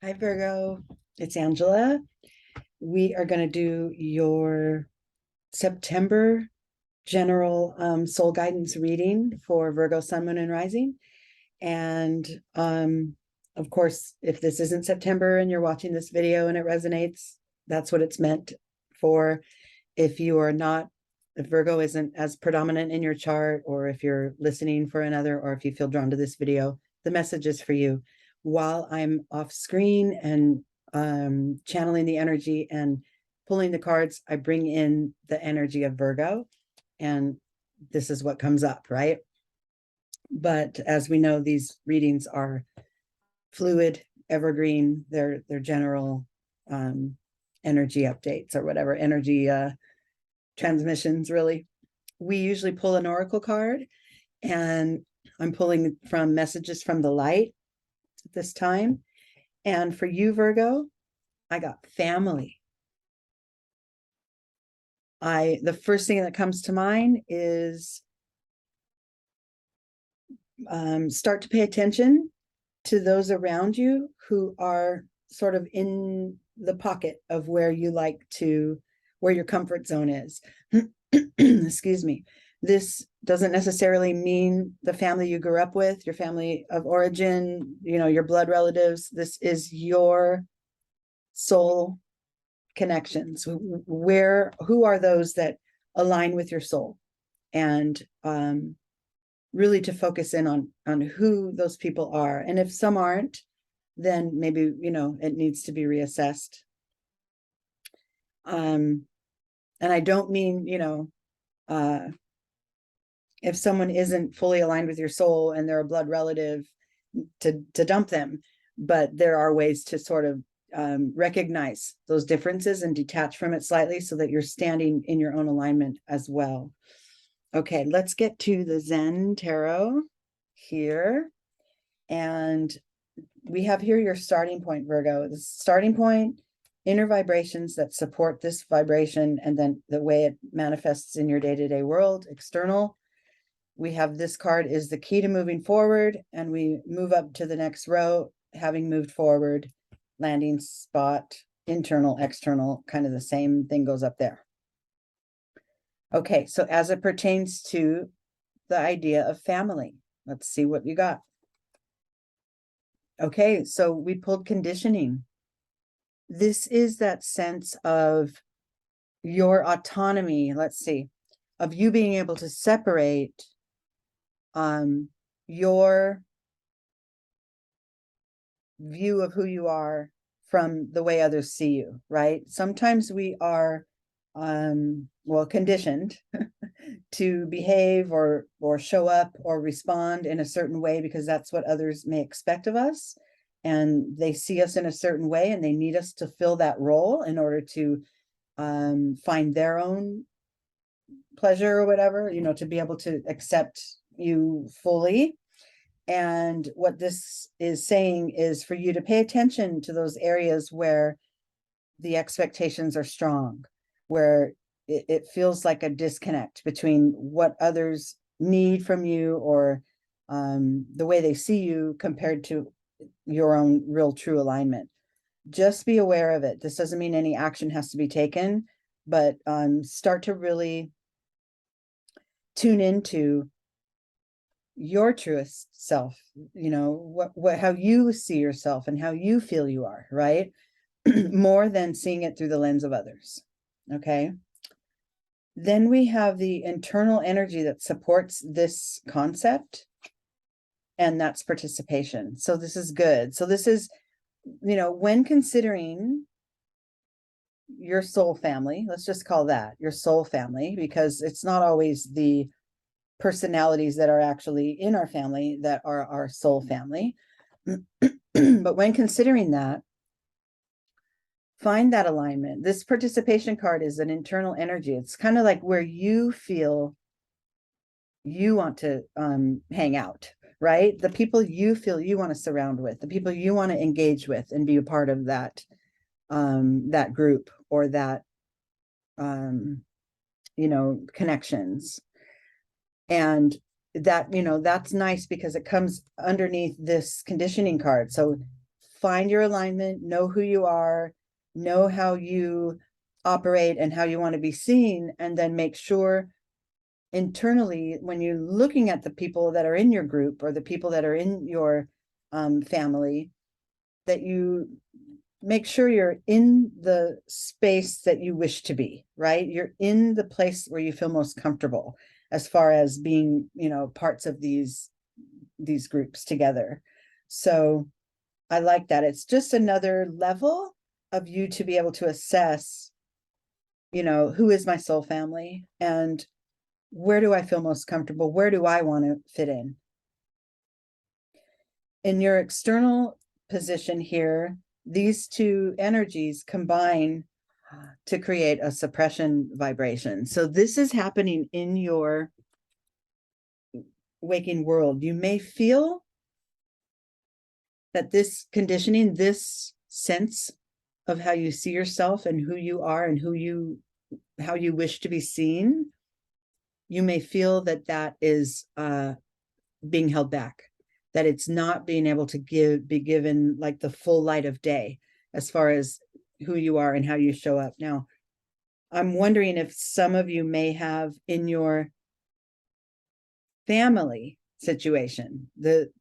Hi, Virgo. It's Angela. We are going to do your September general soul guidance reading for Virgo, Sun, Moon, and Rising. And of course, if this isn't September and you're watching this video and it resonates, that's what it's meant for. If you are not, if Virgo isn't as predominant in your chart, or if you're listening for another, or if you feel drawn to this video, the message is for you. While I'm off screen and channeling the energy and pulling the cards, I bring in the energy of Virgo, and this is what comes up, right? But as we know, these readings are fluid, evergreen. They're general energy updates or whatever, energy transmissions, really. We usually pull an oracle card, and I'm pulling from Messages from the Light this time. And for you, Virgo, I got family. The first thing that comes to mind is start to pay attention to those around you who are sort of in the pocket of where your comfort zone is. Excuse me. This doesn't necessarily mean the family you grew up with, your family of origin, your blood relatives. This is your soul connections. Who are those that align with your soul? And really to focus in on who those people are. And if some aren't, then maybe, it needs to be reassessed. And I don't mean, if someone isn't fully aligned with your soul and they're a blood relative, to dump them, but there are ways to sort of recognize those differences and detach from it slightly so that you're standing in your own alignment as well. Okay, let's get to the Zen Tarot here. And we have here your starting point, Virgo. The starting point, inner vibrations that support this vibration, and then the way it manifests in your day-to-day world, external. We have this card is the key to moving forward, and we move up to the next row, having moved forward, landing spot, internal, external, kind of the same thing goes up there. Okay, so as it pertains to the idea of family, let's see what you got. Okay, so we pulled conditioning. This is that sense of your autonomy, let's see, of you being able to separate your view of who you are from the way others see you, right? Sometimes we are conditioned to behave or show up or respond in a certain way because that's what others may expect of us, and they see us in a certain way and they need us to fill that role in order to find their own pleasure or whatever, to be able to accept you fully. And what this is saying is for you to pay attention to those areas where the expectations are strong, where it feels like a disconnect between what others need from you or the way they see you compared to your own real true alignment. Just be aware of it. This doesn't mean any action has to be taken, but start to really tune into your truest self, how you see yourself and how you feel you are, right? More than seeing it through the lens of others. Okay. Then we have the internal energy that supports this concept, and that's participation. So this is good. So this is, when considering your soul family, let's just call that your soul family, because it's not always the personalities that are actually in our family that are our soul family. But when considering that, find that alignment. This participation card is an internal energy. It's kind of like where you feel you want to hang out, right? The people you feel you want to surround with, the people you want to engage with and be a part of that that group or that connections. And that, that's nice because it comes underneath this conditioning card. So find your alignment, know who you are, know how you operate and how you want to be seen, and then make sure internally, when you're looking at the people that are in your group or the people that are in your family, that you make sure you're in the space that you wish to be, right? You're in the place where you feel most comfortable as far as being, parts of these groups together. So I like that. It's just another level of you to be able to assess, who is my soul family and where do I feel most comfortable? Where do I want to fit in? In your external position here, these two energies combine to create a suppression vibration. So this is happening in your waking world. You may feel that this conditioning, this sense of how you see yourself and who you are and how you wish to be seen, you may feel that is being held back, that it's not being able to be given like the full light of day as far as who you are and how you show up. Now, I'm wondering if some of you may have in your family situation,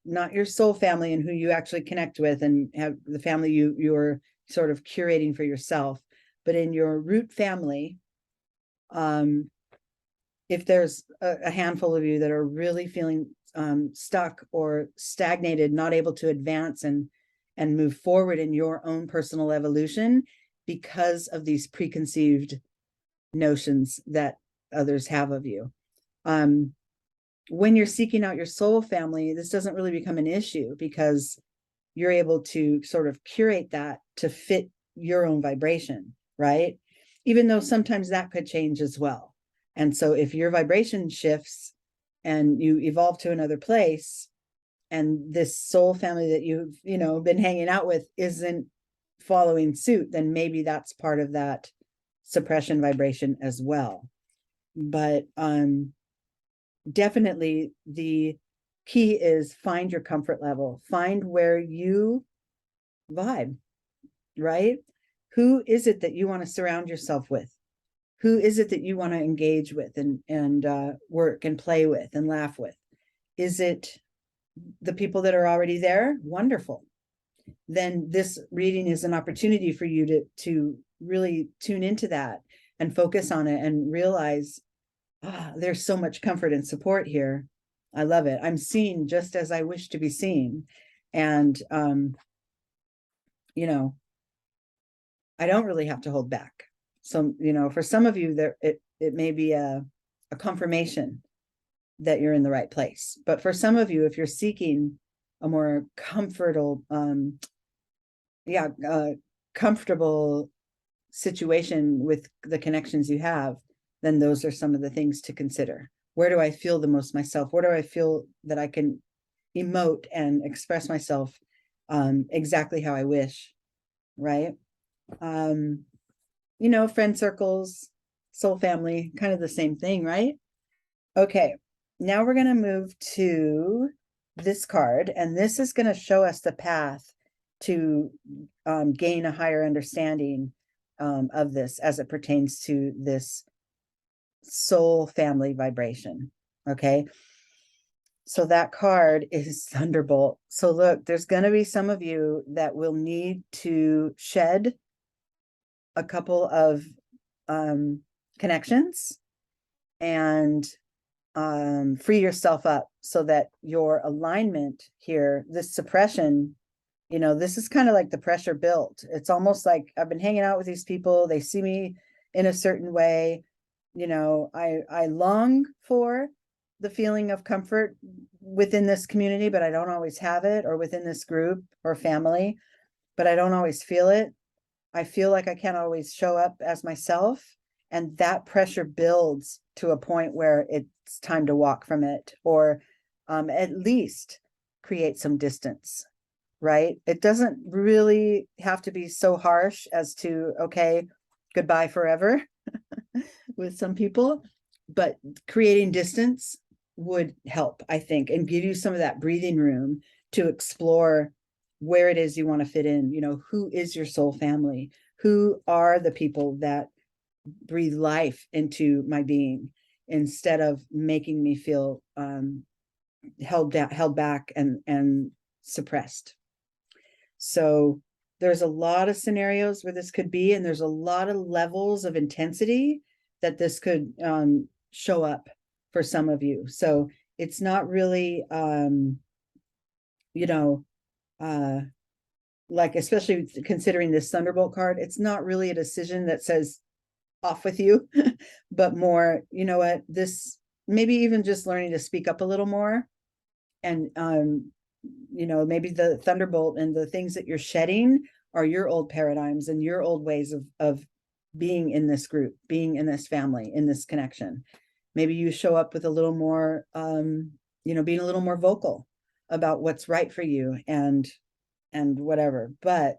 not your soul family and who you actually connect with and have the family you're sort of curating for yourself, but in your root family, if there's a handful of you that are really feeling stuck or stagnated, not able to advance and move forward in your own personal evolution because of these preconceived notions that others have of you. When you're seeking out your soul family, this doesn't really become an issue because you're able to sort of curate that to fit your own vibration, right? Even though sometimes that could change as well. And so if your vibration shifts and you evolve to another place and this soul family that you've, been hanging out with isn't following suit, then maybe that's part of that suppression vibration as well. But definitely the key is find your comfort level, find where you vibe, right? Who is it that you want to surround yourself with? Who is it that you want to engage with and work and play with and laugh with? Is it the people that are already there? Wonderful. Then this reading is an opportunity for you to really tune into that and focus on it and realize, there's so much comfort and support here. I love it. I'm seen just as I wish to be seen. And, I don't really have to hold back. So, for some of you there, it may be a confirmation that you're in the right place. But for some of you, if you're seeking a more comfortable situation with the connections you have, then those are some of the things to consider. Where do I feel the most myself? Where do I feel that I can emote and express myself exactly how I wish, right? Friend circles, soul family, kind of the same thing, right? Okay, now we're going to move to this card, and this is going to show us the path to gain a higher understanding of this as it pertains to this soul family vibration. Okay, so that card is Thunderbolt. So look, there's going to be some of you that will need to shed a couple of connections and free yourself up so that your alignment here, this suppression, this is kind of like the pressure built. It's almost like I've been hanging out with these people. They see me in a certain way. I long for the feeling of comfort within this community, but I don't always have it, or within this group or family, but I don't always feel it. I feel like I can't always show up as myself. And that pressure builds to a point where it's time to walk from it, or at least create some distance, right? It doesn't really have to be so harsh as to, okay, goodbye forever with some people, but creating distance would help, I think, and give you some of that breathing room to explore where it is you want to fit in. You know, who is your soul family? Who are the people that breathe life into my being, instead of making me feel held back and suppressed. So there's a lot of scenarios where this could be, and there's a lot of levels of intensity that this could show up for some of you. So it's not really, you know, like, especially considering this Thunderbolt card, it's not really a decision that says off with you, but more, you know what, this, maybe even just learning to speak up a little more. And, you know, maybe the Thunderbolt and the things that you're shedding are your old paradigms and your old ways of being in this group, being in this family, in this connection. Maybe you show up with a little more, you know, being a little more vocal about what's right for you and whatever. But,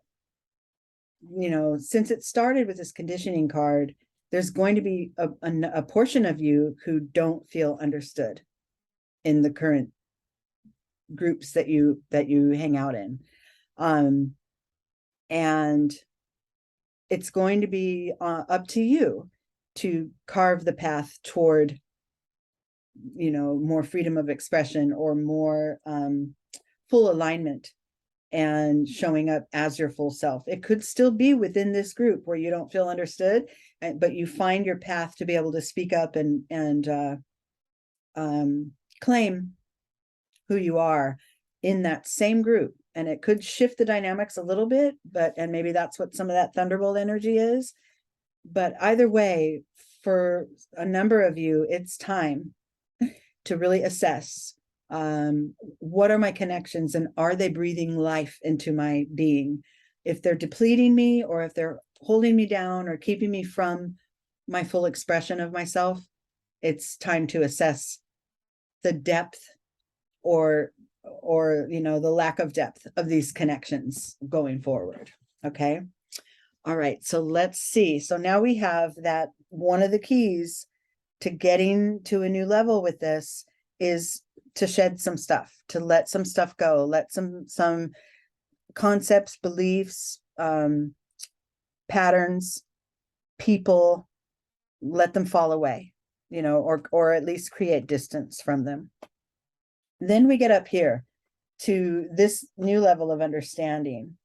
you know, since it started with this conditioning card, there's going to be a portion of you who don't feel understood in the current groups that you hang out in. And it's going to be up to you to carve the path toward, you know, more freedom of expression, or more full alignment, and showing up as your full self. It could still be within this group where you don't feel understood, but you find your path to be able to speak up and claim who you are in that same group. And it could shift the dynamics a little bit, and maybe that's what some of that Thunderbolt energy is. But either way, for a number of you, it's time to really assess, what are my connections, and are they breathing life into my being? If they're depleting me, or if they're holding me down or keeping me from my full expression of myself, it's time to assess the depth or you know, the lack of depth of these connections going forward. Okay. All right. So let's see. So now we have that one of the keys to getting to a new level with this is to shed some stuff, to let some stuff go, let some concepts, beliefs, patterns, people, let them fall away, you know, or at least create distance from them. Then we get up here to this new level of understanding.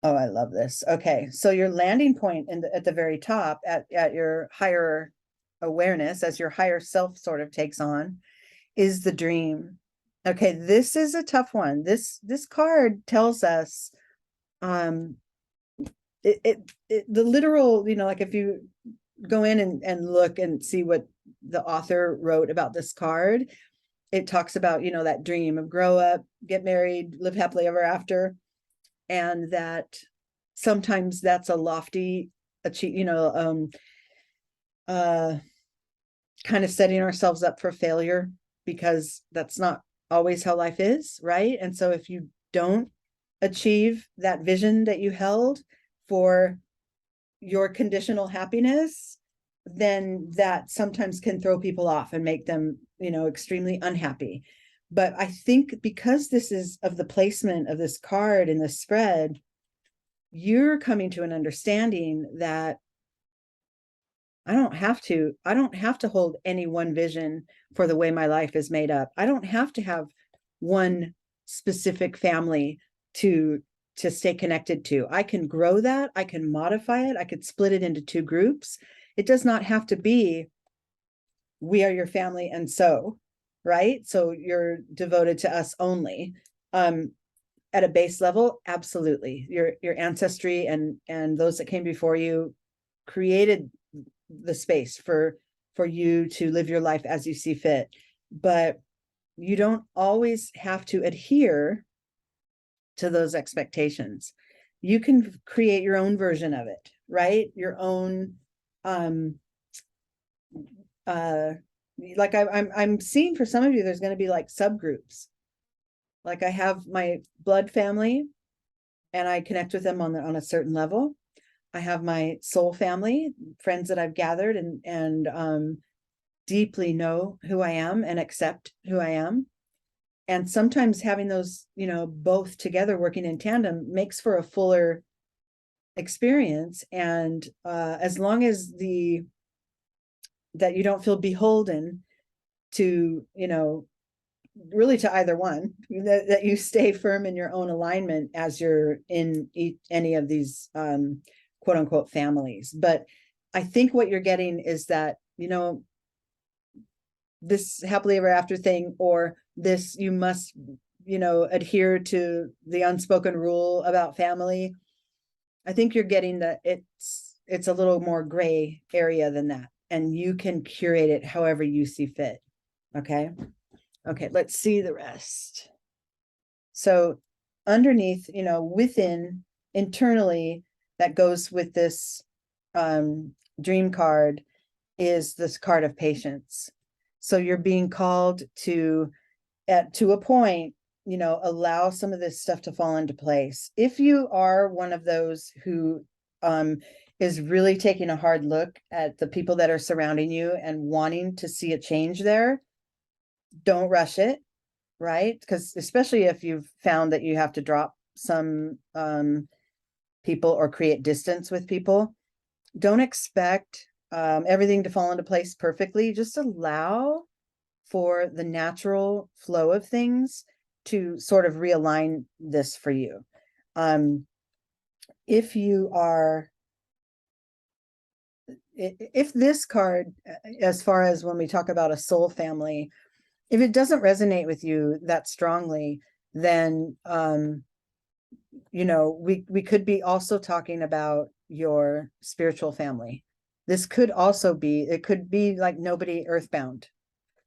Oh, I love this. Okay, so your landing point at the very top, at your higher awareness, as your higher self sort of takes on, is the dream. Okay, this is a tough one. This card tells us, the literal, you know, like if you go in and look and see what the author wrote about this card, it talks about, you know, that dream of grow up, get married, live happily ever after. And that sometimes that's a lofty, you know, kind of setting ourselves up for failure, because that's not always how life is, right? And so if you don't achieve that vision that you held for your conditional happiness, then that sometimes can throw people off and make them, you know, extremely unhappy. But I think because this is of the placement of this card in the spread, you're coming to an understanding that I don't have to hold any one vision for the way my life is made up. I don't have to have one specific family to stay connected to. I can grow that. I can modify it. I could split it into two groups. It does not have to be, we are your family, and so, right? So you're devoted to us only. At a base level, absolutely. Your ancestry and those that came before you created the space for you to live your life as you see fit. But you don't always have to adhere to those expectations. You can create your own version of it, right? Your own, like I'm seeing for some of you, there's going to be like subgroups. Like I have my blood family and I connect with them on a certain level. I have my soul family, friends that I've gathered and deeply know who I am and accept who I am. And sometimes having those, both together working in tandem makes for a fuller experience. And as long as that you don't feel beholden to, really to either one, that you stay firm in your own alignment as you're in any of these quote unquote families. But I think what you're getting is that, this happily ever after thing, or this, you must, adhere to the unspoken rule about family. I think you're getting that it's a little more gray area than that, and you can curate it however you see fit. Okay. Okay, let's see the rest. So underneath, within, internally, that goes with this dream card is this card of patience. So you're being called to a point, allow some of this stuff to fall into place. If you are one of those who is really taking a hard look at the people that are surrounding you and wanting to see a change there, don't rush it, right? Because especially if you've found that you have to drop some people or create distance with people, don't expect everything to fall into place perfectly. Just allow for the natural flow of things to sort of realign this for you. If this card, as far as when we talk about a soul family, if it doesn't resonate with you that strongly, then we could be also talking about your spiritual family. This could also be, it could be like nobody earthbound.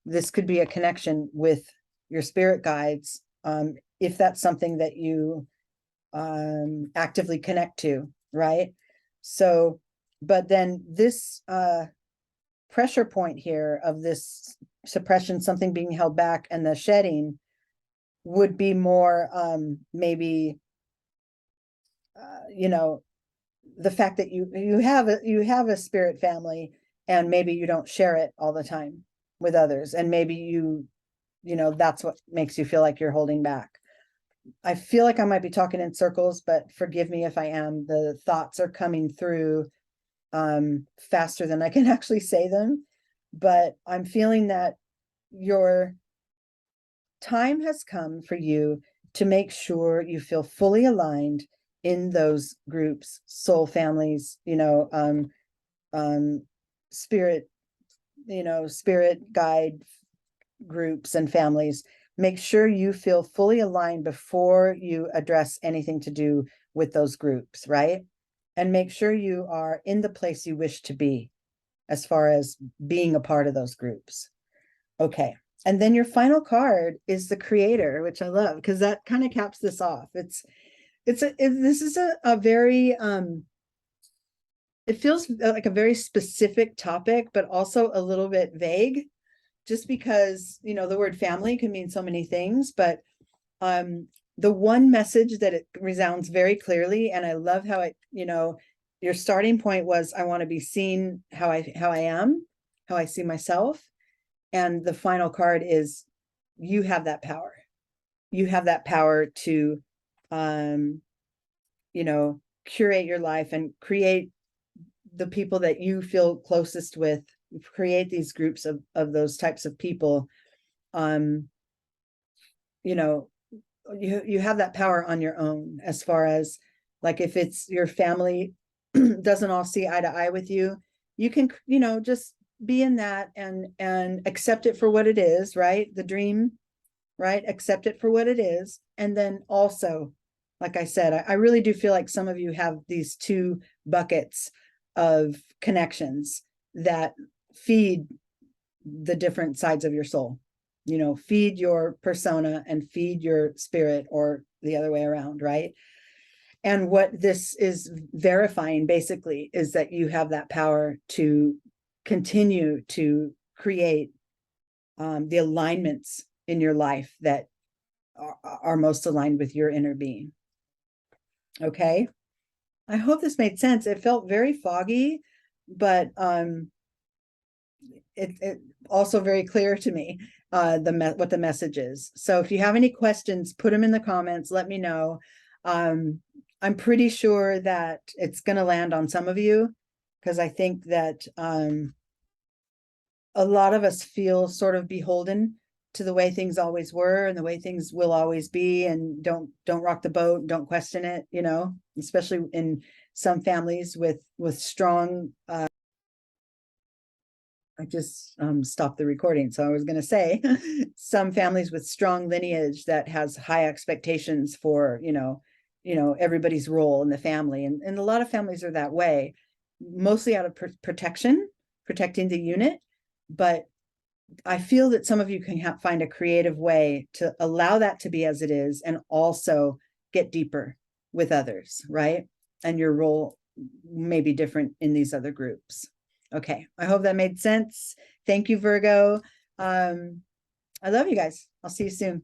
This could be a connection with your spirit guides, if that's something that you actively connect to, right? So, but then this pressure point here of this suppression, something being held back, and the shedding would be more maybe the fact that you have a spirit family, and maybe you don't share it all the time with others, and maybe that's what makes you feel like you're holding back. I feel like I might be talking in circles, but forgive me if I am. The thoughts are coming through faster than I can actually say them, but I'm feeling that your time has come for you to make sure you feel fully aligned in those groups, soul families, spirit, spirit guide groups and families. Make sure you feel fully aligned before you address anything to do with those groups, right? And make sure you are in the place you wish to be as far as being a part of those groups. Okay. And then your final card is the Creator, which I love because that kind of caps this off. This is a very, it feels like a very specific topic, but also a little bit vague, just because, the word family can mean so many things, but the one message that it resounds very clearly, and I love how it, your starting point was, I want to be seen how I am, how I see myself. And the final card is, you have that power. You have that power to, curate your life and create the people that you feel closest with, create these groups of those types of people. You have that power on your own, as far as like, if it's your family doesn't all see eye to eye with you, you can, just be in that and accept it for what it is, right? The dream, right? Accept it for what it is. And then also, like I said, I really do feel like some of you have these two buckets of connections that feed the different sides of your soul. Feed your persona and feed your spirit, or the other way around, right? And what this is verifying basically is that you have that power to continue to create the alignments in your life that are most aligned with your inner being. Okay. I hope this made sense. It felt very foggy, but it also very clear to me. what the message is. So if you have any questions, put them in the comments, let me know. I'm pretty sure that it's going to land on some of you, because I think that a lot of us feel sort of beholden to the way things always were and the way things will always be, and don't rock the boat, don't question it, you know, especially in some families with strong I just stopped the recording. So I was going to say some families with strong lineage that has high expectations for, you know, everybody's role in the family. And a lot of families are that way, mostly out of protecting the unit. But I feel that some of you can find a creative way to allow that to be as it is, and also get deeper with others, right? And your role may be different in these other groups. Okay, I hope that made sense. Thank you, Virgo. I love you guys. I'll see you soon.